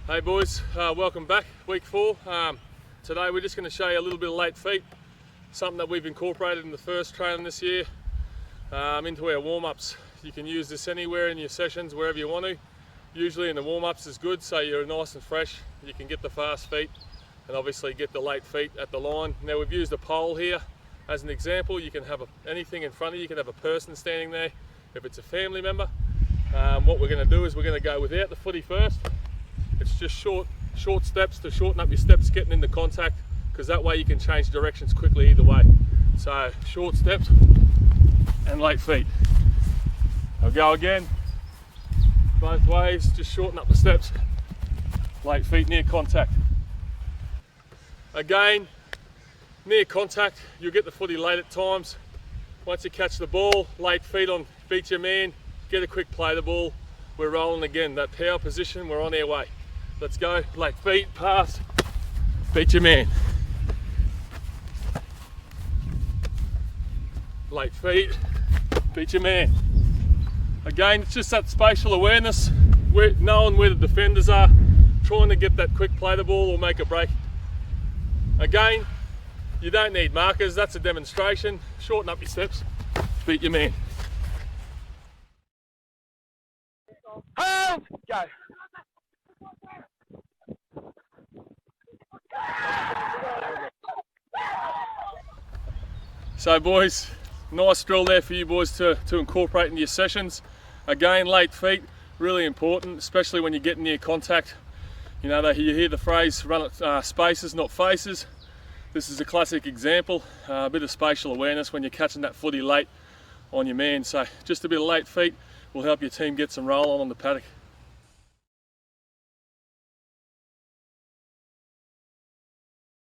Hey boys, welcome back, week 4. Today we're just going to show you a little bit of late feet, something that we've incorporated in the first training this year into our warm-ups. You can use this anywhere in your sessions, wherever you want to. Usually in the warm-ups is good, so you're nice and fresh. You can get the fast feet and obviously get the late feet at the line. Now we've used a pole here as an example. You can have anything in front of you. You can have a person standing there if it's a family member. What we're going to do is we're going to go without the footy first. It's just short steps to shorten up your steps getting into contact, because that way you can change directions quickly either way. So short steps and late feet. I'll go again, both ways, just shorten up the steps, late feet near contact. Again, near contact, you'll get the footy late at times. Once you catch the ball, late feet on, beat your man, get a quick play the ball. We're rolling again, that power position, we're on our way. Let's go, late feet, pass, beat your man. Late feet, beat your man. Again, it's just that spatial awareness, knowing where the defenders are, trying to get that quick play the ball or make a break. Again, you don't need markers, that's a demonstration. Shorten up your steps, beat your man. Hold, go. So boys, nice drill there for you boys to incorporate into your sessions. Again, late feet, really important, especially when you're getting near contact. You know, you hear the phrase, run at spaces, not faces. This is a classic example, a bit of spatial awareness when you're catching that footy late on your man. So just a bit of late feet will help your team get some roll on the paddock.